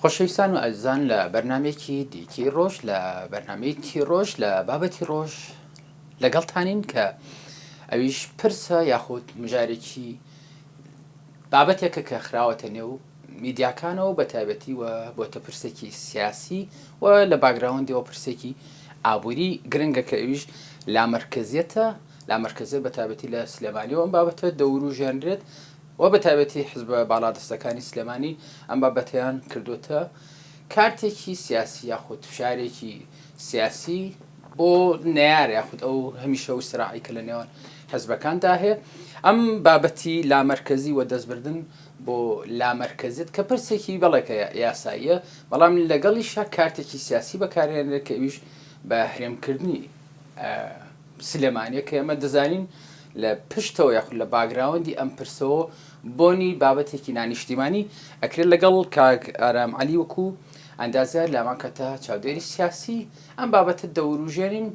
خۆشەویستان و ئەزان لە بەرنمێکی دیکی ڕۆژ لە بەرنمەیەکی ڕۆژ لە بابەتی ڕۆژ لەگەڵتانین کە ئەویش پرسە یاخود مژارێکی بابەتێکە کە خراوەتە نێو میدیاکانەوە بە تایبەتی و بۆتە پرسێکی سیاسی و لە باگراوندەوە پرسێکی ئابووری گرنگە کە ئەویش لامەرکزیەتە لامەرکزیەت بە تایبەتی لە سلێمانیەوە ئەم بابەتە دەوروژێنرێت و بە تایبەتی حزبە باڵادەستەکانی سلێمانی ئەم بابەتیان کردوتە کارتێکی سیاسی یاخود فشارێکی سیاسی بۆ نەیار یاخود ئەو هەمیشە و سراعی کە لە نێوان حزبەکاندا هەیە. ئەم بابەتی لامەرکزی و دەستبردن بۆ لامەرکزیت کە پرسێکی بەڵێکە یاساییە، بەڵام لەگەڵیشە کارتێکی سیاسی بەکارهێنرێت کە ئەویش بە هەرێمکردنی سلێمانیە کە ئێمە دەزانین لە پشتەوە یاخود لە باگراوەندی ئەم پرسەوە بۆنی بابەتێکی نانیشتیمانی ئەکرێت لەگەڵ کاک ئارام عەلی وەکو ئەندازیار لامانکەتە چاودێری سیاسی ئەم بابەتە دەوروژێنین.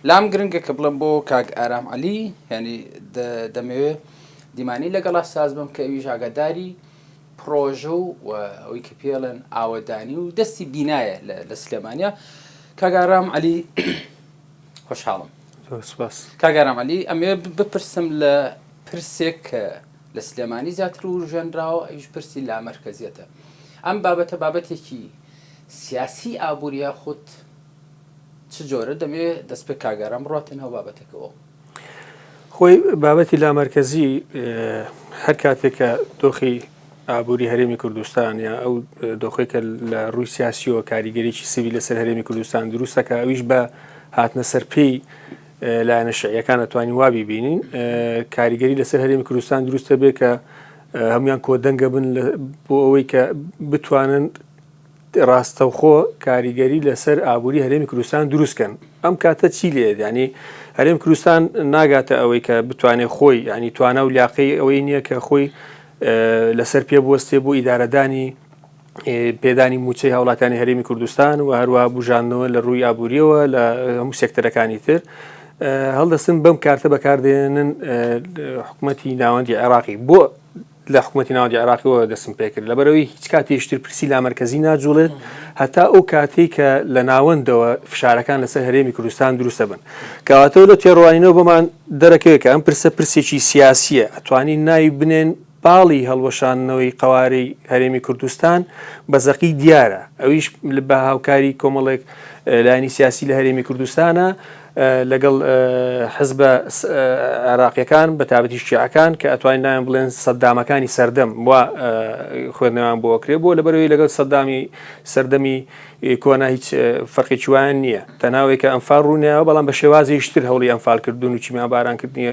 لام گرنگە کە بڵم بۆ کاک ئارام عەلی، یعنی دەمەوێت دیمانی لەگەڵا ساز بم کە ئەویش ئاگاداری پرۆژە و ئەوەی کە پێڵێن ئاوەدانی و دەستی بینایە لە سلێمانیا. کاک ئارام عەلی خۆشحاڵم. کاک ئارام عەلی ئەمێ بپرسم لە پرسێک کە لە سلێمانی زیاتر و ژێنراوە، ئەویش پرسی لامەرکزیەتە. ئەم بابەتە بابەتێکی سیاسی ئابووریە خۆت چ جۆرە دەمێت دەست پێ کاک ئارام بڕاتن هەو بابەتەکەەوە. خۆی بابەتی لامەرکزی هەر کاتێکە دۆخی ئابووری هەرێمی کوردستان یا ئەو دۆخی کە لە ڕووی سیاسیەوە کاریگەریی سیوی لەسەر هەرێمی کوردستان دروستەکە، ئەویش بە هاتنە سەرپێی لایەنە شەعیەکان ئەتوانین وا بیبینین کاریگەری لەسەر هەرێمی کوردستان دروستە بێ کە هەمویان کۆدەنگە بن بۆ ئەوەی کە بتوانن ڕاستەوخۆ کاریگەری لەسەر ئابووری هەرێمی کوردستان دروستکەن. ئەم کاتە چی لێت؟ ینی هەرێمی کوردستان ناگاتە ئەوەی کە بتوانێت خۆی ینی توانە و لاقەی ئەوەی نییە کە خۆی لەسەر پێ بوەستێ بۆ ئیدارەدانی پێدانی موچەی هاوڵاتیانی هەرێمی کوردستان و هەروەها بژاندنەوە لە ڕووی ئابووریەوە لە هەموو سێکتەرەکانی تر هەڵدەستن بەم کارتە بەکاردێنن حکوومەتی ناوەندی عێراقی بۆ لە حکوومەتی ناوەندی عێراقیەوە دەستم پێکرد لەبەرەوەی هیچ کاتێشتر پرسی لامەرکزی ناجوڵێت هەتا ئەو کاتێک کە لە ناوەندەوە فشارەکان لەسەر هەرێمی کوردستان دروستە بن. کەواتەوە لە تێڕوانینەوە بەمان دەرەکەوێت کە ئەم پرسێکی سیاسیە ئەتوانین ناوی بنێن باڵی هەڵوەشانەوەی قەوارەی هەرێمی کوردستان بەزەقی دیارە. ئەویش بە هاوکاری کۆمەڵێک لایەنی سیاسی لە هەرێمی کوردستانە لەگەڵ حزبە عێراقیەکان بە تایبەتی شیعەکان کە ئەتوانین ناویان بڵێن سەدامەکانی سەردەم وا خوێندنەوەیان بۆ ئەکرێ بۆ لەبەرەوەی لەگەڵ سەدامی سەردەمی کۆنا هیچ فەرقێکی وایان نییە، تەناوێک کە ئەنفال ڕوونیاوە بەڵام بە شێوازێکتر هەوڵی ئەنفالکردن و چیمان بارانکردنی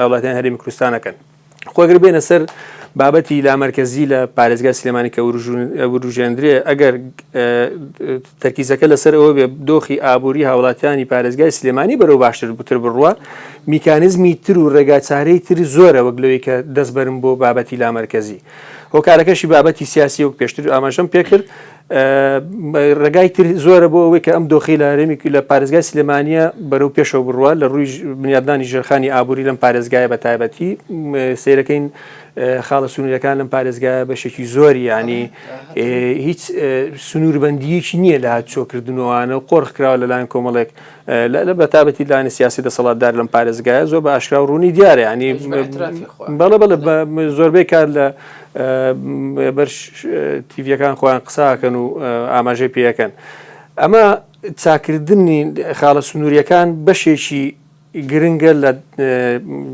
وڵاتیان هەرێمی کوردستانەکەن. خۆگر بێنە سەر بابەتی لامەرکزی لە پارێزگای سلێمانی کە وروژێندرێ، ئەگەر تەرکیزەکە لەسەر ئەوە بێ دۆخی ئابووری هاوڵاتیانی پارێزگای سلێمانی بەرەو باشتر بتر بڕوە، میکانیزمی تر و ڕێگاچارەی تر زۆرە وەک لەوەی کە دەست بەرم بۆ بابەتی لامەرکزی. هۆکارەکەشی بابەتی سیاسی وەک پێشتر ئاماژەم پێکرد، ڕێگای تر زۆرە بۆ ئەوەی کە ئەم دۆخی لە هەرێمی لە پارێزگای سلێمانیە بەرەو پێشەوە بڕوە لە ڕووی بنیادنانی ژێرخانی ئابووری لەم پارێزگایە بە تایبەتی سیرەکەین خاڵە سنوورەکان لەم پارێزگایە بەشێکی زۆری ینی هیچ سنووربەندیەکی نییە لە هاتچۆکردنەوەوانە و قۆڕ کراوە لەلایەن کۆمەڵێک لە بەتابەتی لایەنی سیاسی دەسەڵاتدار لەم پارێزگایە زۆر بە ئاشکرا و ڕوونی دیارە، ینی بەڵێ زۆربەی کار لە بەر تیڤەکان خۆیان قساکەن و ئاماژەی پێەکەن. ئەمە چاکردنی خاڵە سنووریەکان بەشێکی گرنگە لە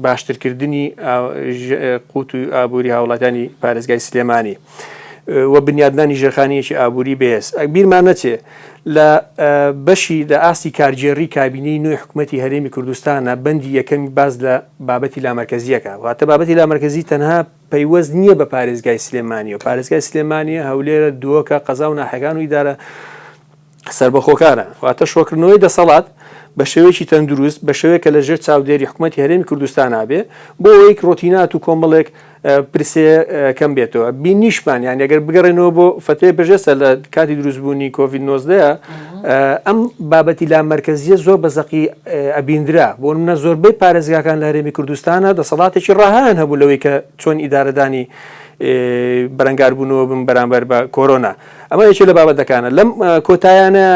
باشترکردنی قوت و ئابووری هاوڵاتیانی پارێزگای سلێمانی و بنیادنانی ژێرخانیەکی ئابووری بەهێز. بیرمان نەچێ لە بەشی لە ئاستی کارگێڕی کابینەی نوێی حکوومەتی هەرێمی کوردستانە بەندی یەکەمی باز لە بابەتی لامەرکزیەکە، واتە بابەتی لامەرکزی تەنها پەیوەست نییە بە پارێزگای سلێمانی و پارێزگای سلێمانیە هەولێرە دووەکە قەزا و ناحەکان و ئیدارە سربەخۆکارە، واتە شۆکردنەوەی دەسەڵات بە شێوەیەکی تەندروست بە شێوەیە کە لە ژێر چاودێری حکوومەتی هەرێمی کوردستان نابێ بۆ ئەوەی ڕۆتینات و کۆمەڵێک پرسێ کەم بێتەوە. بینیشمان یان ئەگەر بگەڕێنەوە بۆ فەتەی بەژێستە لە کاتی دروستبوونی کۆڤید-19 ئەم بابەتی لامەرکزیە زۆر بەزەقی ئەبیندرا بۆ نمونە زۆربەی پارێزگاکان لە هەرێمی کوردستانە دەسەڵاتێکی ڕاهەیان هەبوو لەوەی کە چۆن ئیدارەدانی بەرەنگاربوونەوە بن بەرامبەر بە کۆرۆنا. ئەمە یەکێک لە بابەتەکانە. لەم کۆتایانە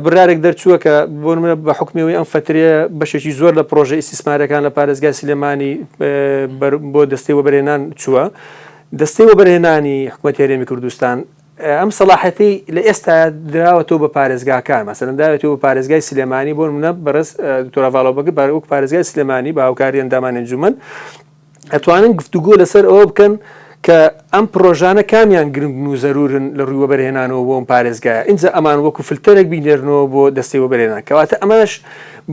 برارێک دەرچووە کە بۆ نمونە بە حکمەوەی ئەم فترێ بەشێکی زۆر لە پرۆژە ئیسیسمارەکان لە پارێزگای سلێمانی بۆ دەستەی وەبەرهێنان چووە. دەستەی وەبەرهێنانی حکوومەتی هەرێمی کوردستان ئەم سەلاحەتی لە ئێستا دراوەتەوە بە پارێزگاکان، مەسەلەن داوێتەوە بە پارێزگای سلێمانی بۆ نمونە بەڕێز دکتۆر ڤاڵۆبەکر وەک پارێزگای سلێمانی بە هاوکاری ئەندامان ئەنجومەن ئەتوانن گفتوگۆ لەسەر ئەوە بکەن کە ئەم پرۆژانە کامیان گرنگ و زەرورن لە ڕووی وەبەرهێنانەوە بۆ ئەم پارێزگایە. ئینجا ئەمان وەکو فلتەرێک بینێرنەوە بۆ دەستەی وەبەرهێنان، کەواتە ئەمەش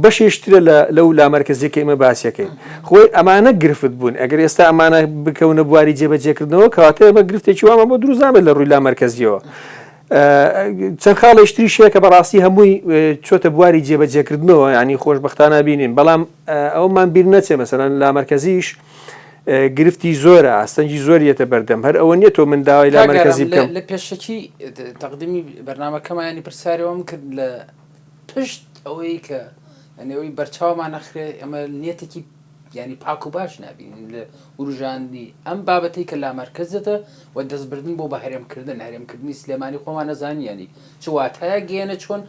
بەشێشترە لەو لامەرکەزیەکە ئێمە باسیەکەین. خۆی ئەمانە گرفت بوون. ئەگەر ئێستا ئەمانە بکەونە بواری جێبەجێکردنەوە کەواتە ئێمە گرفتێکی وامە بۆ دروزانبێت لە ڕووی لامەرکەزیەوە. چەند خاڵێشتری شەیە کە بەڕاستی هەمووی چۆتە بواری جێبەجێکردنەوە، ینی خۆشبەختانە بینین، بەڵام ئەومان بیر نەچێ مەسەلەن لامەرکەزیش گرفتی زۆرە، ئاستەنجی زۆریەتە بەردەم. هەر ئەوە نییە تۆ من داوای لامەرکەزی بکەم. لە پێشەکی تەقدیمی بەرنامەکەمانی پرسیارەوەم کرد لە پشت ئەوەی کە ئەوەی بەرچاومان نەخرێ ئەمە نیەتێکی ینی پاک و باش نبینین لە وروژاندی ئەم بابەتی کە لامەرکەزێتە و دەستبردن بۆ بە هەرێمکردن هەرێمکردنی سلێمانی خۆمان نەزانی ینی چ واتایە گەیەنە چۆن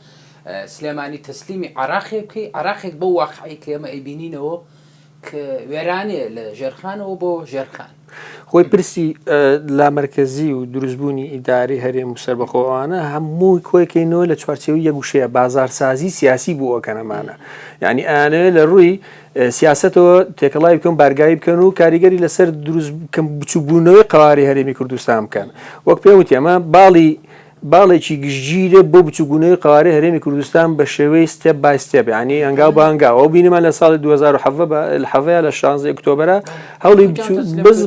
سلێمانی تەسلیمی عراقی بکەی، عراقێک بۆ واقعی کە ئێمە ئەیبینینەوە کە وێرانێ لە ژێرخانەوە بۆ ژێرخان. خۆی پرسی لامەرکەزی و دروستبوونی ئیداری هەرێم و سەربەخۆوانە هەمووی کۆیکەینەوە لە چوارچێوی یەکگوشەیە بازارسازی سیاسی بوو ئەوکەنەمانە. یعنی ئەیانەوێت لە ڕووی سیاستەوە تێکەڵای بکەن، بارگایی بکەن و کاریگەری لەسەر دروست بچووبوونەوەی قەواری هەرێمی کوردستان بکەن. وەک پێوتی ئەمە باڵێکی گشتگیرە بۆ بچووبوونەوەی قەواری هەرێمی کوردستان بە شێوەی ستێپ بای ستێپ، ینی ئەنگاو بە ئەنگاو. ئەو بینیمان لە ساڵی 2017 لە 16 ئۆکتۆبەرە هەوڵی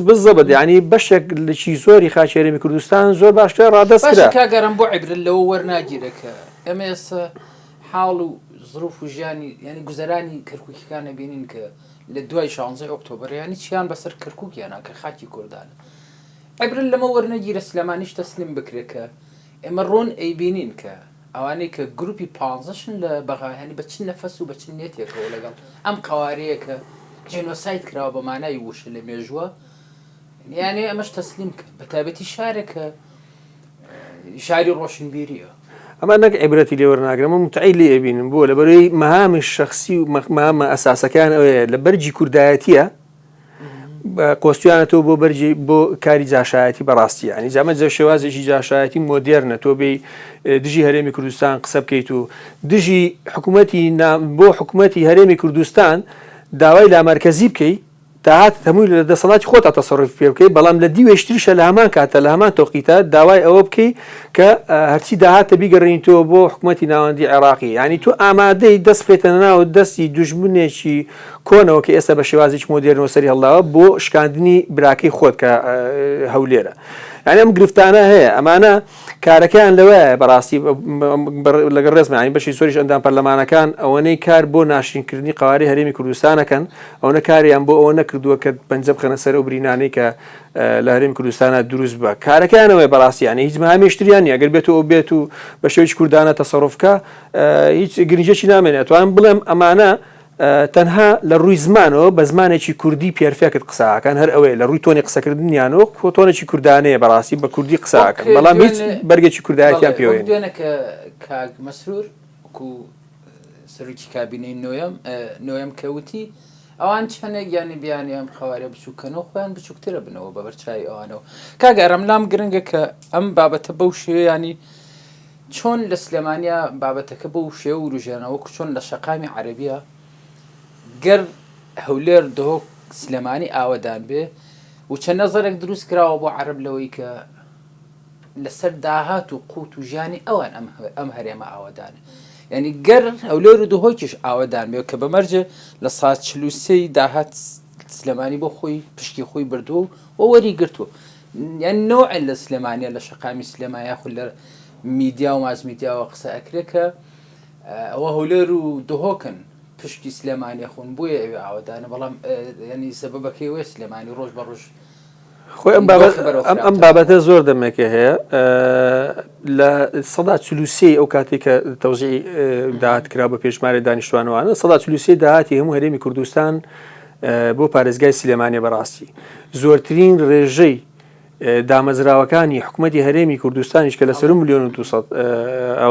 بزەبەت، ینی بەشێک لەکی زۆری خاکی هەرێمی کوردستان زۆر باشتر ڕادەست کرا. کاگەڕم بۆ عیبرەت لەوە وەرناگیرەکە ئەمە ئێستا حاڵ و ظروف و ژیانی ینی گوزەرانی کەرکووکیەکانە بینین کە لە دوای 16 ئۆکتۆبەر ینی چیان بەسەر کەرکووکیانە کە خاکی کوردانە. عیبرەت لەمە وەرنەگیرە سلێمانیش تەسلیم بکرێت کە ئێمە ڕۆن ئەیبینین کە ئەوانەی کە گروپی 15شن لە بەغایانی بە چ نەفەس و بە چ نێتێکەوە لەگەڵ ئەم قەوارەیە کە جێنۆسایت کراوە بە مانای وشە لە مێژووە، یانێ ئەمەش تەسلیم کرد بە تایبەتی شارێکە شاری ڕۆشنبیریە. ئەمە نەک عیبرەتی لێ وەرناگرم، متعی لێ ئەبینم بۆ لەبەرەوەی مەهامی شەخسی و مەهامە ئەساسەکان ئەوەیە لە بەرجی کوردایەتیە کۆستیانەتەوە بۆ بەرجی بۆ کاری جاشایەتی بەڕاستی، ینی جامە جە شێوازێکی جاشایەتی مۆدێرنە تۆ بێ دژی هەرێمی کوردستان قسە بکەیت و دژی حکوومەتی بۆ حکوومەتی هەرێمی کوردستان داوای لامەرکەزی بکەیت داهات هەمووی لە دەسەڵاتی خۆتە تەسەڕف پێ بکەیت، بەڵام لە دیوێشتریشە لە هەمان کاتە لە هەمان تۆقیتە داوای ئەوە بکەیت کە هەرچی داهاتە بیگەڕێنیتەوە بۆ حکوومەتی ناوەندی عێراقی. ینی تو ئامادەی دەست بێتە ناو دەستی دوژمنێکی کۆنەوە کە ئێستا بە شێوازێکی مۆدێرنەوە سەری هەڵداوە بۆ شکاندنی براکەی خۆت کە هەولێرە. ینی ئەم گرفتانە هەیە، ئەمانە کارەکەیان لەوەیە بەڕاستی لەگەڵ ڕێزمانی بەشی سۆریش ئەندام پەرلەمانەکان ئەوەنەی کار بۆ ناشرینکردنی قەواری هەرێمی کوردستانەکەن، ئەوەنە کاریان بۆ ئەوە نەکردووە کە پەنجە بخەنە سەر ئەو برینانەی کە لە هەرێمی کوردستانە دروست بە کارەکەیانەوەی بەڕاستی، ینی هیچ مەهامێشتریان نیە. ئەگەر بێت و بێت و بە شێوەیەکی کوردانە تەسەڕفکە هیچ گرنگێکی نامێنێت. توانم بڵێم ئەمانە تەنها لە ڕووی زمانەوە بە زمانێکی کوردی پێرفێکت قساکان هەر ئەوەیە لە ڕووی تۆنی قسەکردنیانەوە تۆنێکی کوردانەیە بەڕاستی بە کوردی قساکەن، بەڵام هیچ بەرگێکی کوردایەتیان پێوێن. دوێنە کە کاگ مەسرور وەکو سەرۆکی کابینەی نۆیەم کەوتی ئەوان چەندێک یانی بیانی ئەم خەوارە بچووکەنەوە خۆیان بچووکترە بنەوە بە بەرچای ئەوانەوە. کاگە ئەرەملام گرنگە کە ئەم بابەتە بەو شێوە ینی چۆن لە سلێمانیا بابەتەکە بەو شێوە وروژێنەوە چۆن لە شەقامی عەرەبیە گەر هەولێر دۆک سلێمانی ئاوەدان بێ و چەند نەزەرێک دروست کراوە بۆ عەرەب لەوەی کە لەسەر داهات و قوت و ژیانی ئەوان ئەم هەرێمە ئاوەدانە. ینی گەر هەولێر و دهۆکیش ئاوەدان بێ کە بەمەرجە لە ساڵ 43 داهات سلێمانی بۆ خۆی پشتی خۆی بردووە و وەری گرتووە. یان نۆعێن لە سلێمانیا لە شەقامی سلێمانیا خو لە میدیا و ماس میدیاوە قسە ئەکرێت کە ئەوە هەولێر و دهۆکن پشتی سلێمانی خۆن بۆیە ئەوێ ئاوەدانە، بەڵام ینی سەبەبەکەی وێ سلێمانی ڕۆژ بە ڕۆژ خۆی ئەم بابەتە زۆر دەمێکە هەیە لە سەدا 43 ئەو کاتێک کە تەوزیعی داهاتکرا بە پێشمارە دانیشتوانەوەوانە سەدا 43 داهاتی هەموو هەرێمی کوردستان بۆ پارێزگای سلێمانیە بەڕاستی زۆرترین ڕێژەی دامەزراوەکانی حکوومەتی هەرێمی کوردستانیش کە لە 1 ملیۆن و 200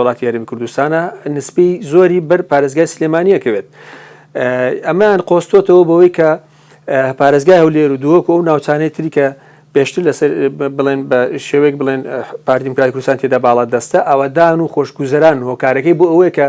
وڵاتی هەرێمی کوردستانە نسبەی زۆری بەر پارێزگای سلێمانیەکەوێت. ئەمان قۆستۆتەوە بەوەی کە پارێزگای هەولێر و دووەکو ئەو ناوچانەی تری کە پێشتر لەسەر بڵێن بە شێوەیەک بڵێن پارتی دیموکراتی کوردستان تێدا باڵا دەستە ئەوەدان و خۆشگوزەران هۆکارەکەی بۆ ئەوەیە کە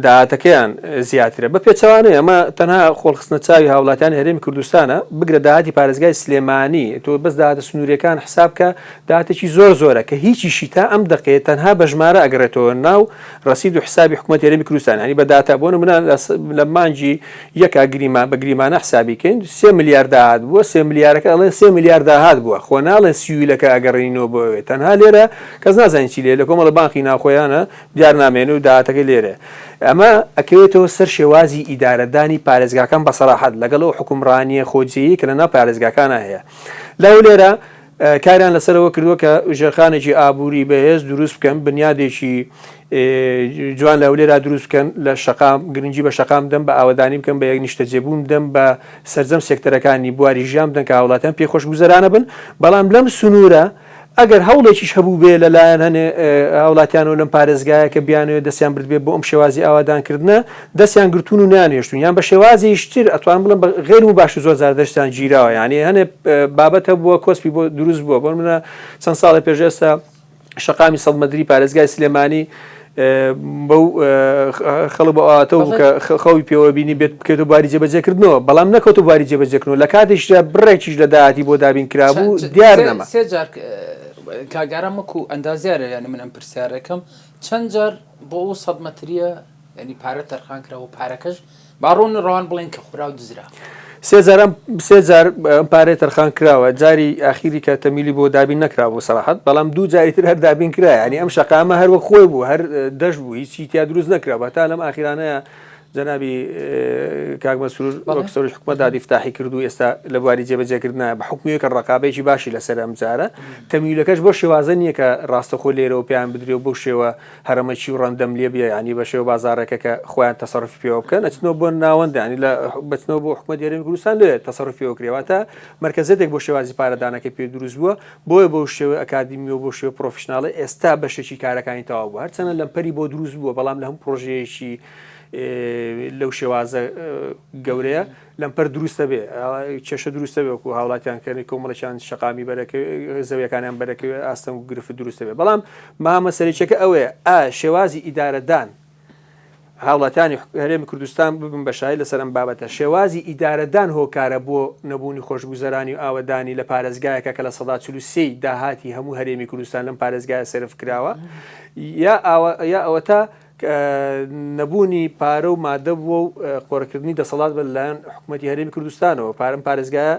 داهاتەکەیان زیاترە بە پێچەوانەیە ئەمە تەنها خۆڵخستنە چاوی هاوڵاتیانی هەرێمی کوردستانە بگرە داهاتی پارێزگای سلێمانی تۆ بەس داهاتە سنووریەکان حساب کە داهاتێکی زۆرە کە هیچیشی تا ئەم دقەیە تەنها بە ژمارە ئەگرێتەوە ناو ڕەسید و حسابی حکوومەتی هەرێمی کوردستان هەنی بە داتا بۆ نمونە لە مانجی یەکا بە گریمانە حسابیکەین 3 ملیار داهات بووە 3 ملیارەکە ئەڵێن 3 ملیار داهات بووە خۆ ناڵێن سیویلەکە ئەگەڕینەوە بۆ تەنها لێرە کەس نازانین چی لێ لە کۆمەڵە بانکی ناوخۆیانە دیار نامێنێ و داهاتەکەی لێرە ئەمە ئەکەوێتەوە سەر شێوازی ئیدارەدانی پارێزگاکان بەسەراحەت لەگەڵ کحکومڕانیە خۆجیەیی کە لەناو پارێزگاکانە هەیە لەو لێرە کاریان لەسەرەوە کردووە کە ژێرخانێکی ئابووری بەهێز دروست بکەن بنیادێکی جوان لە لێرا دروست بکەن لە شەقام گرنگی بە شەقام دەم بە ئاوادانی بکەن بە یەک نیشتە جێبوون دەم بە سەرجەم سێکتەرەکانی بواری ژیان بدەن کە هاوڵاتیان پێخۆش گوزەرانە بن بەڵام لەم سنوورە ئەگەر هەوڵێکیش هەبوو بێ لەلایەن هەنێ هاوڵاتیان و لەم پارێزگایە کە بیانوێت دەستیان برد بێ بۆ ئەم شێوازی ئاوادانکردنە دەستیان گرتوون و نانێشتون یان بە شێوازی شتر ئەتوان بڵم غێر و باش زۆر زار دەستیان گیراوە یعنی هەنێ بابەتە بووە کۆسپی بۆ دروست بووە بۆ منە چەند ساڵی پێش ئێستا شەقامی سەڵمەدری پارێزگای سلێمانی بەو خەڵک بە ئاتەوە کە خەوی پێوە بینی بێت بکەێت و باری جێبەجێکردنەوە بەڵام نەکەوت و باری جێبەجێکردنەوە لە کاتێکدا بڕێکیش لە داهاتی بۆ دابین کرابوو دیار نەما کاگارە مەکو ئەندازیارە یعنی من ئەم پرسیارەکەم چەند جار بۆ ئەو 100 مەتریە ینی پارە تەرخان کراوە پارەکەش باڕۆن ڕەوان بڵێن کە خورا و دزرا سێ جار پارەی تەرخان کراوە جاری ئاخیری کە تەمیلی بۆ دابین نەکرابوو سەراحەت بەڵام دوو جاریتر هەر دابین کرا ینی ئەم شەقامە هەروە خۆی بوو هەر دەشت بوو هیچی تیا دروست نەکرا تا لەم ئاخیرانەیە جەنابی کاک مەسرور وەکسەری حکومەت دادیفتاحی کردو ئێستا لە بواری جێبەجێکردنە بە حکومیەکە ڕقابەیەکی باشی لەسەر ئەم جارە تەمیلەکەش بۆ شێوازە نییە کە ڕاستەخۆ لێرەوە پێیان بدرێ بۆ شێوە هەرەمەچی و ڕەندەم لێ بێ ینی بە شێوە بازارەکە کە خۆیان تەسەڕفی پێوە بکەن ئەچنەوە بۆ ناوەندە ینی لە بچنەوە بۆ حکومەت هەرێمی کوردستان لێ تەسەڕفیەوە کرێواتە مرکزێتێک بۆ شێوازی پارەدانەکە پێ دروست بووە بۆیە بۆ شێوە ئەکادیمی و بۆ شێوە پرۆفشناڵی ئێستا بەشێکی کارەکانی تەواو بوو هەرچەنە لەمپەری بۆ دروست بووە بەڵام لە هەم پرۆژەیەکی لەو شێوازە گەورەیە لەمپەر دروستە بێ کێشە دروستە بێ وەکو هاوڵاتیان کردنی کۆمەڵەکیان شەقامی زەویەکانیان بەرەکەوێ ئاستەم و گرفت دروستە بێ بەڵام مامە سەرچەکە ئەوەیە شێوازی ئیدارەدان هاوڵاتیانی هەرێمی کوردستان ببن بەشایی لەسەر ئەم بابەتە شێوازی ئیدارەدان هۆکارە بۆ نەبوونی خۆشگوزەرانی و ئاوەدانی لە پارێزگایەکە کە لە 143 داهاتی هەموو هەرێمی کوردستان لەم پارێزگایە سەرف کراوە یا ئەوە تا نەبوونی پارە و مادە بووە و قۆڕکردنی دەسەڵات بە لایەن حکوومەتی هەرێمی کوردستانەوە پارێزگایە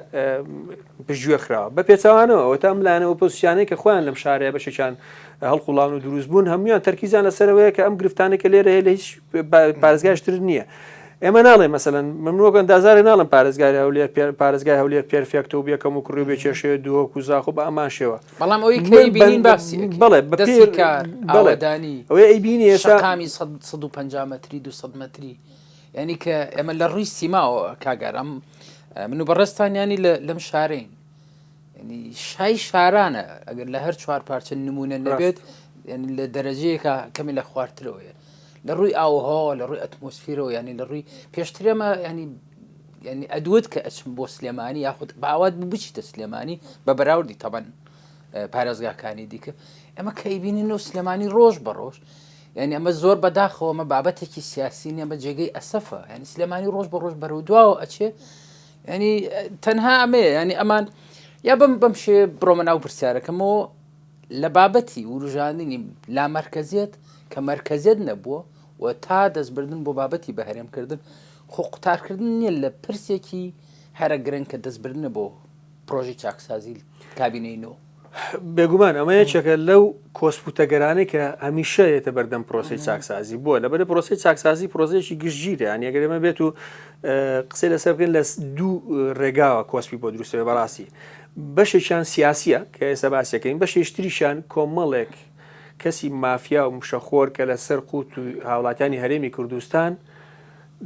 پشتگوێ خراوە بە پێچەوانەوە ئەوە تا ئەم لایەنەوە پۆزیسیانەی کە خۆیان لەم شارەیە بەشێکیان هەڵقوڵاون و دروست بوون هەمویان تەرکیزیان لەسەرەوەیە کە ئەم گرفتانێکە لێرە هەیە لە هیچ پارێزگایشتر نییە ئێمە ناڵێ مەسەلەن ممنوعکەن دازارێ ناڵم پارێزگای هەولێر پێرفێکتە و بێکەم و کوڕی بێ کێشەیە دووە و زاخۆ بە ئەمان شێوە بەڵام ئەوەی کەی بینین باسی بەڵێ دەستی کار ئاوەدانی ئەوەی ئەیبینی ئێستا شەقامی 150 مەتری 200 مەتری ینی کە ئێمە لە ڕووی سیماوە کاگەرم من و بەڕێستان ینی لەم شارەین ینی شای شارانە ئەگەر لە هەر چوار پارچە نمونە نەبێت ینی لە دەرەجەیەکە کەمی لە خوارترەوەیە لە ڕووی ئاوهەوە لە ڕووی ئەتمۆسفیرەوە ینی لە ڕووی پێشترێمە ینی ئەدوت کە ئەچم بۆ سلێمانی یاخود باوات بچیتە سلێمانی بە بەراوردی تەبەن پارێزگاکانی دیکە ئەمە کەیبینین و سلێمانی ڕۆژ بە ڕۆژ ینی ئەمە زۆر بەداخەوە ئەمە بابەتێکی سیاسی نیە ئەمە جێگەی ئەسەفە ینی سلێمانی ڕۆژ بە ڕۆژ بەرەو دواوە ئەچێ ینی تەنها ئەمەیە ینی ئەمان یا بەم شێ بڕۆمە ناو پرسیارەکەمەوە لە بابەتی وروژاندنی لامەرکزیەت کە مەرکزیت نەبووە و تا دەستبردن بۆ بابەتی بەهرێمکردن خۆ قوتارکردن نییە لە پرسێکی هەرە گرنگ کە دەستبردنە بۆ پرۆژی چاکسازی کابینەینەوە بێگومان ئەمە یەکێکە لەو کۆسپوتەگەرانەی کە هەمیشەیەتە بەردەم پرۆسی چاکسازی بووە لەبەر پرۆسی چاکسازی پرۆزێکی گشتگیرە ئەگەر ئێمە بێت و قسەی لەسەر بکەین لە دوو ڕێگاوە کۆسپی بۆ دروستەوە بەڕاستی بەشێکیان سیاسیە کە ئێستا باسیەکەین بەشێشتریشان کۆمەڵێک کەسی مافیا و مشەخۆر کە لەسەر قوت و هاوڵاتیانی هەرێمی کوردستان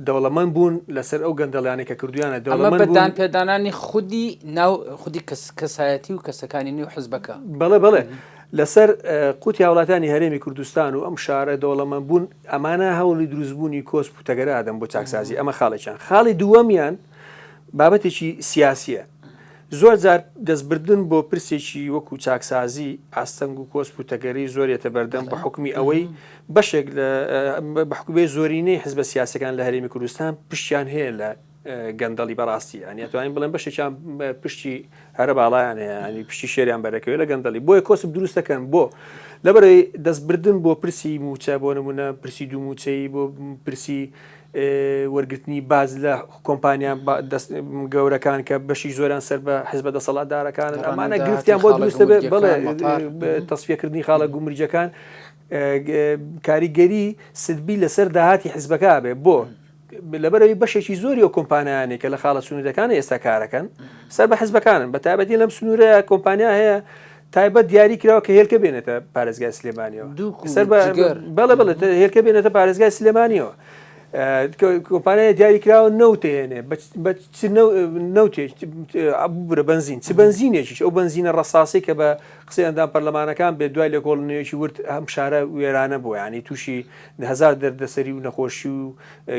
دەوڵەمەند بوون لەسەر ئەو گەندەڵیانی کە کردویانە ئەمە بەدان پێدانانی خودی خودی کەسایەتی و کەسەکانی نێو حزبەکە بەڵێ لەسەر قوتی وڵاتانی هەرێمی کوردستان و ئەم شارە دەوڵەمەند بوون ئەمانە هەوڵی دروستبوونی کۆسپ و تەگەرادەم بۆ چاکسازی ئەمە خاڵێکیان خاڵی دووەمیان بابەتێکی سیاسیە زۆر جار دەستبردن بۆ پرسێکی وەکو چاکسازی ئاستەنگ و کۆسپ و تەگەری زۆرێتە بەردەم بە حکمی ئەوەی بەشێک بە حکومەی زۆرینەی حزبە سیاسەکان لە هەرێمی کوردستان پشتیان هەیە لە گەندەڵی بەڕاستی ئەنی توانین بڵێن بەشێکیان پشتی هەرە باڵایان هەیە ینی پشتی شێریان بەرەکەوێت لە گەندەڵی بۆیە کۆسپ دروست دەکەن بۆ لەبەرەوەی دەستبردن بۆ پرسی موچە بۆ نمونە پرسی دوو موچەی بۆ پرسی وەرگرتنی باز لە کۆمپانیان گەورەکان کە بەشی زۆران سەر بە حزبە دەسەڵاتدارەکانن ئەمانە گرفتیان بۆ دروستە بڵێ تەسفیەکردنی خاڵە گومریجەکان کاریگەری سدبی لەسەر داهاتی حزبەکە بێ بۆ لەبەرەوەی بەشێکی زۆری و کۆمپانیانێک کە لە خاڵە سنوورەکانە ئێستا کارەکەن سەر بە حزبەکانن بە تایبەتی لەم سنوورە کۆمپانیا هەیە تایبەت دیاری کراوە کە هێلکە بێنێتە پارێزگای سلێمانیەوە بەڵێ هێلکە بێنێتە پارێزگای سلێمانیەوە کۆمپانیای دیاری کراوە نەوتێنێ نەوتێ بنزین چ بنزینێکیش ئەو بنزینە ڕەساسی کە بە قسەی ئەندام پەرلەمانەکان بێت دوای لە کۆڵنیەکی ورد ئەم شارە وێرانە بووە ینی تووشی هزار دەردەسەری و نەخۆشی و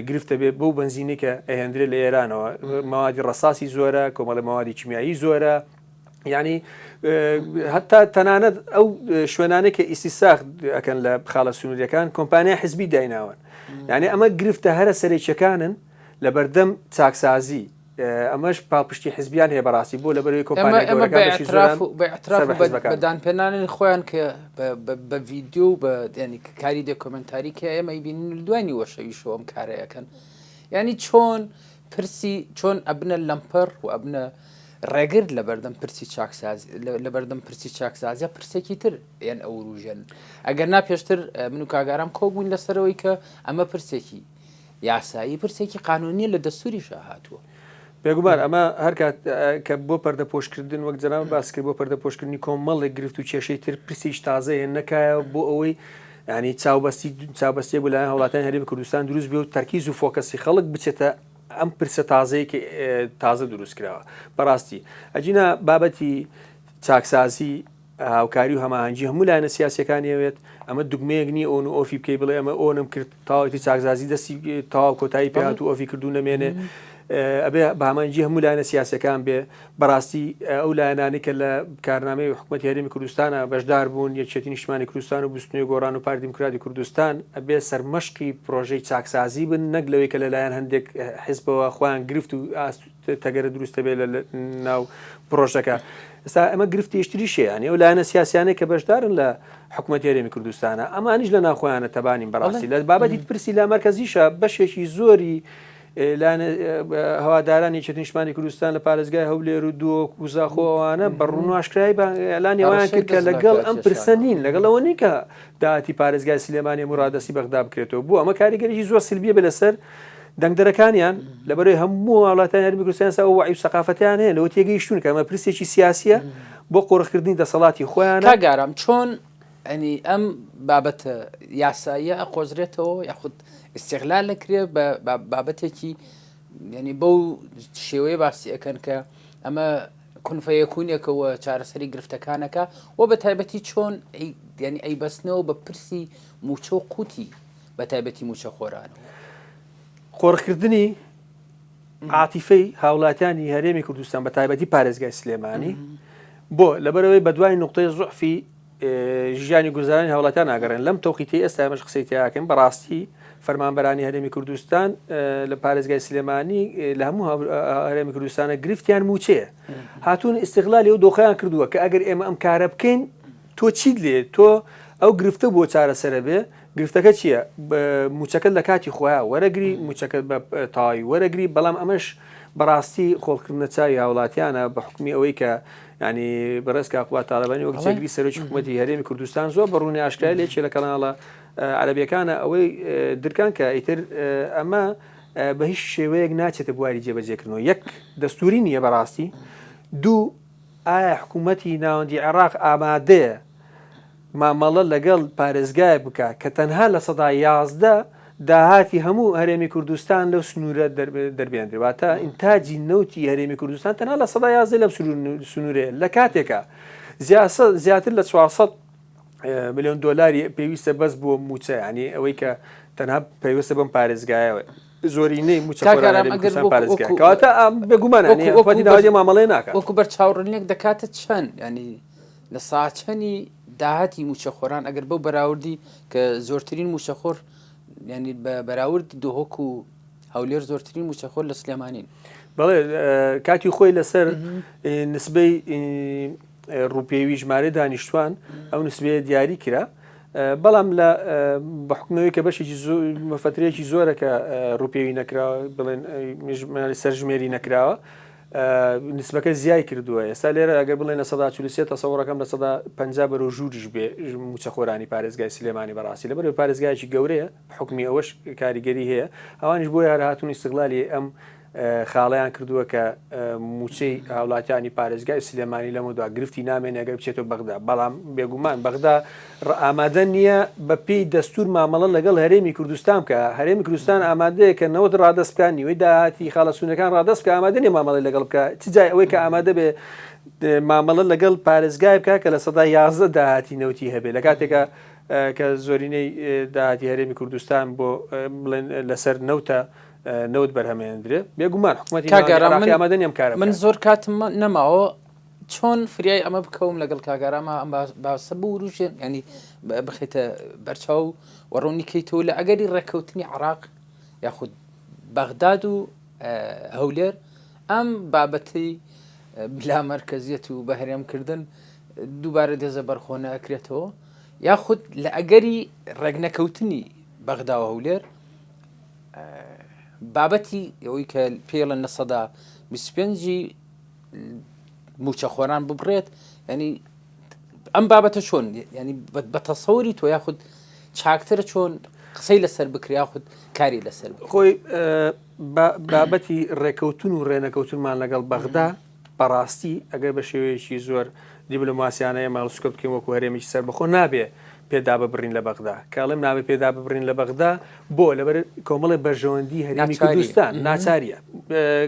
گرفتە بێت بەو بنزینی کە ئەهێندرێت لە ئێرانەوە ماوادی ڕەساسی زۆرە کۆمەڵە ماوادی کیمیایی زۆرە ینی هەتا تەنانەت ئەو شوێنانێک کە ئیسیساخ ئەکەن لە خاڵە سنووریەکان کۆمپانیا حزبی دایناون یعنی ئەمە گرفتە هەرە سەرێکیەکانن لە بەردەم چاکسازی ئەمەش پاڵپشتی حزبیان هەیە بەڕاستی بۆ لەبەرەوەی کۆمپانیا بەدانپێنانی خۆیان کە بە ڤیددیو بە ینی کاری دۆکۆمنتاری کە ئێمە بینین دوانی وەشەویشەوە ئەم کارەیەکەن ینی چۆن پرسی چۆن ئەبنە لەمپەر و ئەبنە ڕێگر لە بەردەم پرسی چاکسازی لە بەردەم پرسی چاکسازیە پرسێکی تر یان ئەو ڕوژێن ئەگەر ناپێشتر من و کاگارام کۆبووین لەسەرەوەی کە ئەمە پرسێکی یاسایی پرسێکی قانونیە لە دەستوریشە هاتووە بێگومان ئەمە هەر کات کە بۆ پەردەپۆشکردن وەک جەناب باس کرد بۆ پەردەپۆشکردنی کۆمەڵێک گرفت و کێشەی تر پرسیش تازەیە نەکایە بۆ ئەوەی ینی چاوبەستی بۆ لایەن وڵاتانی هەرێمی کوردستان دروست بێ و تەرکیز و فۆکەسی خەڵک بچێتە ئەم پرسە تازەیە کە تازە دروست کراوە بەڕاستی ئەجینە بابەتی چاکسازی هاوکاری و هەماهەنگی هەموو لایەنە سیاسەکانیەوێت ئەمە دوگمەیەک نییە ئەون و ئۆفی بکەی بڵێ ئەمە ئۆنم کرد تاوەتی چاکسازی دەستی تاوا کۆتایی پێهات و ئۆفی کردو نەمێنێ ئەبێ بەهامەنگی هەموو لایەنە سیاسەکان بێ بەڕاستی ئەو لایەنانی کە لە کارنامەی حکوومەتی هەرێمی کوردستانە بەشدار بوون یەکێتی نیشتمانی کوردستان و بستنەوەی گۆڕان و پارتی دیموکراتی کوردستان ئەبێ سەرمەشقی پرۆژەی چاکسازی بن نەک لەوەی کە لەلایەن هەندێک حیزبەوە خۆیان گرفت و تەگەرە دروستە بێ لە ناو پرۆژەکە ئێستا ئەمە گرفتی یشتریشە ینی ئەو لایەنە سیاسیانەی کە بەشدارن لە حکوومەتی هەرێمی کوردستانە ئەمانیش لە ناوخۆیانە تەبانین بەڕاستی لە بابەتی پرسی لا مەرکەزیشە بەشێکی زۆری هەوادارانی یەکێتی نیشتمانی کوردستان لە پارێزگای هەولێر و دووە کوزاخۆوانە بەڕوون و ئاشکرایی ئەلانی ئەویان کرد کە لەگەڵ ئەم پرسە نین لەگەڵ ئەوە نین کە داهاتی پارێزگای سلێمانی مرادەسی بەغدا بکرێتەوە بوو ئەمە کاریگەریی زۆر سلبیە بە لەسەر دەنگدەرەکانیان لەبەرەوەی هەموو وڵاتانی هەرێمی کوردستان ئەو وعی و سەقافەتیان هەیە لەوە تێگەیشتون کە ئەمە پرسێکی سیاسیە بۆ قۆڕخکردنی دەسەڵاتی خۆیانە کاگارام چۆن ئەنی ئەم بابەتە یاساییە ئەقۆزرێتەوە یاخود استیغلال لەکرێ بە بابەتێکی ینی بەو شێوەیە باسی ئەەکەن کە ئەمە کونفەیەکوونێکەوە چارەسەری گرفتەکانەکە و بە تایبەتی چۆن ینی ئەی بەستنەوە بە پرسی موچە و قوتی بە تایبەتی موچە خۆرانەوە قۆڕخکردنی عاتیفەی هاوڵاتیانی هەرێمی کوردستان بە تایبەتی پارێزگای سلێمانی بۆ لەبەرەوەی بە دوای نقطەی زوعفی ژیانی گوزارانی هاوڵاتیان ئاگەڕێن لەم تەوقیتی ئێستا ئەمەش قسەی تیاکەن بەڕاستی فەرمانبەرانی هەرێمی کوردستان لە پارێزگای سلێمانی لە هەموو هەرێمی کوردستانە گرفتیان موچەیە هاتوون استیغلالی ئەو دۆخەیان کردووە کە ئەگەر ئێمە ئەم کارە بکەین تۆ چیت لێ تۆ ئەو گرفتە بۆ چارەسەرە بێ گرفتەکە چییە موچەکەت لە کاتی خۆیان وەرەگری موچەکەت بە تاوی وەرەگری بەڵام ئەمەش بەڕاستی خۆڵکردنە چاوی هاوڵاتیانە بە حکمی ئەوەی کە ینی بەڕێزکە قوات تاالبانی وەک چەگری سەرۆکی حکوومەتی هەرێمی کوردستان زۆر بەڕوونی ئاشکرای لێکێ لە کەناڵە عەرەبیەکانە ئەوەی درکان کە ئیتر ئەمە بە هیچ شێوەیەک ناچێتە بواری جێبەجێکردنەوە یەک دەستوری نییە بەڕاستی دوو ئایا حکوومەتی ناوەندی عێراق ئامادەیە مامەڵە لەگەڵ پارێزگای بکە کە تەنها لە سەدا 11 داهاتی هەموو هەرێمی کوردستان لەو سنوورە دەربێنرێتواتە ئینتاجی نەوتی هەرێمی کوردستان تەنها لە 11 لەم سنوورێ لە کاتێکە زیاتر لە 400 ملیۆن دۆلاری پێویستە بەس بۆ موچە ینی ئەوەی کە تەنها پێویستە بەم پارێزگایەوە زۆرینەی موچەکەواتە بێگومانە مامەڵێ ناکات وەکو بەر چاوڕنیەک دەکاتە چەند ینی لە ساچەنی داهاتی موچەخۆران ئەگەر بەو بەراوردی کە زۆرترین موچەخۆر ینی بە بەراوردی دۆهۆک و هەولێر زۆرترین موچەخۆر لە سلێمانین بەڵێ کاتی خۆی لەسەر نسبەی ڕوپێوی ژمارە دانیشتوان ئەو نسبەیە دیاری کرا بەڵام لە بەحکمەوەی کە بەشێکی مەفترەیەکی زۆرە کە ڕوپێوی نەکراوە بڵێن سەرژمێری نەکراوە نسبەکە زیای کردووە ئێستا لێرە ئەگەر بڵێن لە 143 تەسەوڕەکەم لە 150 بەرەو ژوورش بێ موچەخۆرانی پارێزگای سلێمانی بەڕاستی لەبەر پارێزگایکی گەورەیە حکمی ئەوەش کاریگەری هەیە ئەوانیش بۆ یارە هاتوون استیغلالی ئەم خاڵیان کردووە کە موچەی هاوڵاتیانی پارێزگای سلێمانی لەمەدا گرفتی نامێن ئەگەر بچێتەوە بەغدا بەڵام بێگومان بەغدا ئامادە نییە بە پێی دەستور مامەڵە لەگەڵ هەرێمی کوردستان کە هەرێمی کوردستان ئامادەیە کە نەوەت ڕادەست بکە نیوەی داهاتی خاڵەسوونەکان ڕادەست کە ئامادە نیە مامەڵی لەگەڵ بکە چ جای ئەوەی کە ئامادە بێ مامەڵە لەگەڵ پارێزگای بکە کە لە 11 داهاتی نەوتی هەبێ لە کاتێکە کە زۆرینەی داهاتی هەرێمی کوردستان بۆ بڵێن لەسەر نەوتە نەوت بەرهەمێنرێ بێگومان حکوومەتی ئامادە نیم کارە من زۆر کاتم نەماوە چۆن فریای ئەمە بکەوم لەگەڵ کاگەرامە ئەم باسە بوروژێن ینی بخێتە بەرچاو وەڕۆنیکەیتەوە لە ئەگەری ڕێککەوتنی عراق یاخود بەغداد و هەولێر ئەم بابەتی بلا مەرکەزیەت و بەهرێمکردن دووبارە دێزە بەرخۆنە ئەکرێتەوە یاخود لە ئەگەری ڕێگنەکەوتنی بەغدا و هەولێر بابەتی ئەوەی کە پێڵەن لە 125 موچەخۆران ببڕێت ینی ئەم بابەتە چۆن ینی بە تەسەوری تۆ یاخود چاکترە چۆن قسەی لەسەر بکریا خود کاری لەسەر خۆی بابەتی ڕێکەوتون و ڕێنەکەوتونمان لەگەڵ بەغدا بەڕاستی ئەگەر بە شێوەیەکی زۆر دیبلۆماسیانەیە ماڵسکۆ بکەین وەکو هەرێمیی سەر بەخۆ نابێ پێدا ببڕین لە بەغدا کاڵم ناوێ پێدا ببڕین لە بەغدا بۆ لەبەر کۆمەڵی بەرژەوەندی هەرێمی کوردستان ناچاریە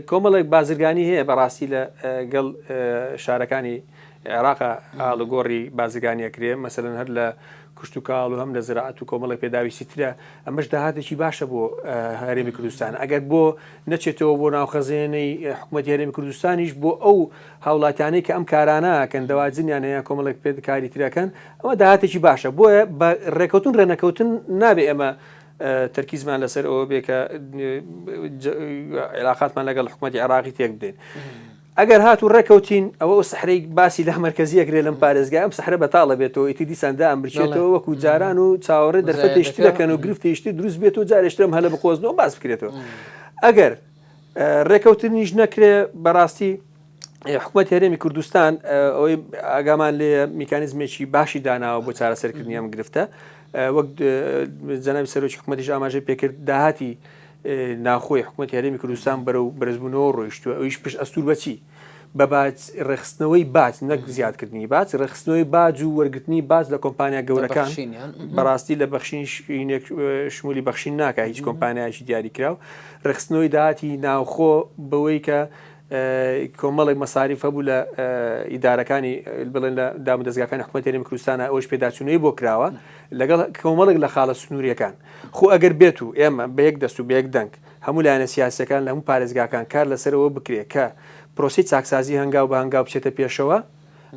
کۆمەڵێک بازرگانی هەیە بەڕاستی لە گەڵ شارەکانی عێراقا ئاڵگۆڕی بازرگانیەکرێ مەسەلەن هەر لە کشت و کاڵ و هەم لە زراعەت و کۆمەڵی پێداویستی ترە ئەمەش داهاتێکی باشە بۆ هەرێمی کوردستان ئەگەر بۆ نەچێتەوە بۆ ناوخەزێنەی حکوومەتی هەرێمی کوردستانیش بۆ ئەو هاوڵاتیانەی کە ئەم کارانەکەن دەواجنیان هەیە کۆمەڵێک پێکاری ترەکەن ئەمە داهاتێکی باشە بۆیە بە ڕێکەوتون ڕێنەکەوتن نابێ ئەمە تەرکیزمان لەسەر ئەوە بێ کە عێلاقاتمان لەگەڵ حکوومەتی عێراقی تێک بدەین ئەگەر هات و ڕێکەوتین ئەوە سەحرەی باسی لە مەرکەزیەکرێ لەم پارێزگای ئەم سەحرە بەتاڵە بێتەوە ئیتی دیساندا ئەم بچێتەوە وەکو جاران و چاوەڕێ دەرفەتێشتی دەکەن و گرفتێشتی دروست بێت و جارێشترم هەلە بخۆزنەوە باس بکرێتەوە ئەگەر ڕێکەوتنیش نەکرێ بەڕاستی حکوومەت هەرێمی کوردستان ئەوەی ئاگامان لێ میکانیزمێکی باشی داناوە بۆ چارەسەرکردنی ئەم گرفتە وەک جەنابی سەرۆکی حکوومەتیش ئاماژەی پێکرد داهاتی ناخۆی حکوومەتی هەرێمی کوردستان بەرەو بەرزبوونەوە ڕۆیشتووە ئەویش پشت ئەستور بەچی بە ڕێخستنەوەی باج نەک زیادکردنی باج ڕێخستنەوەی باج و وەرگرتنی باج لە کۆمپانیا گەورەکان بەڕاستی لە بەخشین شمولی بەخشین ناکە هیچ کۆمپانیایکی دیاری کراو ڕێخستنەوەی داهاتی ناوخۆ بەوەی کە کۆمەڵێک مەساریف هەبوو لە ئیدارەکانی بڵێن لە دامودەستگاکانی حکوومەتی هەرێمی کوردستانە ئەوەش پێداچوونەوەی بۆ کراوە لەگەڵ کۆمەڵێک لە خاڵە سنووریەکان خۆ ئەگەر بێت و ئێمە بە یەک دەست و بە یەک دەنگ هەموو لایەنە سیاسەکان لە هەموو پارێزگاکان کار لەسەرەوە بکرێت کە پرۆسی چاکسازی هەنگاو بە هەنگاو بچێتە پێشەوە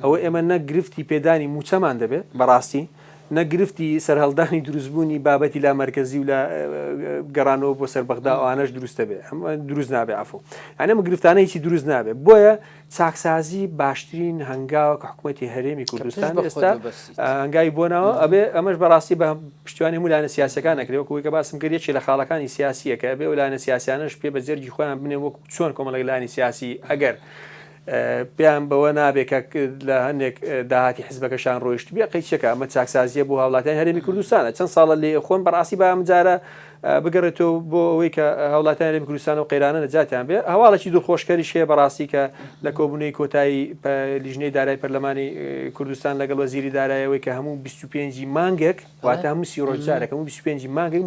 ئەوە ئێمە نەگرفتی پێدانی موچەمان دەبێت بەڕاستی نەگرفتی سەرهەڵدانی دروستبوونی بابەتی لا مەرکەزی و لە گەڕانەوە بۆ سەر بەغدا ئەوانەش دروستە بێ دروست نابێ ئەفۆ ئەمە گرفتانە هیچی دروست نابێت بۆیە چاکسازی باشترین هەنگاوە کە حکوومەتی هەرێمی کوردستان ئێستا هەنگاوی بۆنەوە ئەبێ ئەمەش بەڕاستی بە پشتیوانی هەموو لایەنە سیاسەکان نەکرێت وەکوی کە باسم کردێکی لە خاڵەکانی سیاسیە کە ئەبێ و لایەنە سیاسیانەش پێ بە جێرجی خۆیان بنێ وەکو چۆن کۆمەڵێک لایەنی سیاسی ئەگەر پێیان بەوە نابێت کە لە هەندێک داهاتی حزبەکەشان ڕۆیشت بێ قەیچەکە ئەمە چاکسازیە بۆ هاوڵاتیان هەرێمی کوردستانە چەند ساڵە لێ خۆن بەڕاستی بە ئەم جارە بگەڕێتەوە بۆ ئەوەی کە هەوڵاتیان لە کوردستان و قەیرانە نەجاتیان بێ هەواڵێکی دوورخۆشکەری شەیە بەڕاستی کە لە کۆبوونەی کۆتایی لیژنەی دارایی پەرلەمانی کوردستان لەگەڵ وەزیری دارایەوەی کە هەموو 25 مانگێک واتە هەموو سی ڕۆژجارێک هەموو 25 مانگێک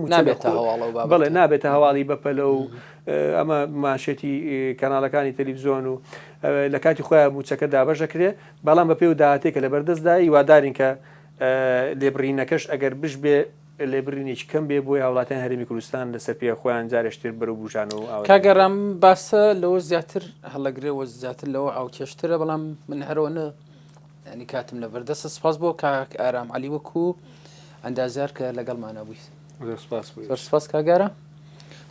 بەڵێ نابێتە هەواڵی بەپەلە و ئەمە ماشێتی کەناڵەکانی تەلەڤیزۆن و لە کاتی خۆیان موچەکە دابەشەکرێ بەڵام بە پێی و داهاتێک کە لە بەردەستدا هیوادارین کە لێبڕینەکەش ئەگەر بش بێ لێبرینێکی کەم بێ بۆی هاوڵاتیان هەرێمی کوردستان لەسەر پێ خۆیان جارێشتر بەرەو بژانەوە کاگەڕام باسە لەوە زیاتر هەڵەگرێەوە زیاتر لەوە ئەو کێشترە بەڵام من هەرەوەنە ینی کاتم لە بەردەستە سپاس بۆ کاک ئارام عەلی وەکو ئەندازیار کە لەگەڵمانە بوویت سپاس کاگەرە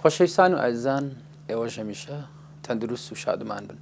خۆشەویستان و ئازیزان ئێوەش هەمیشە تەندروست و شادومان بن.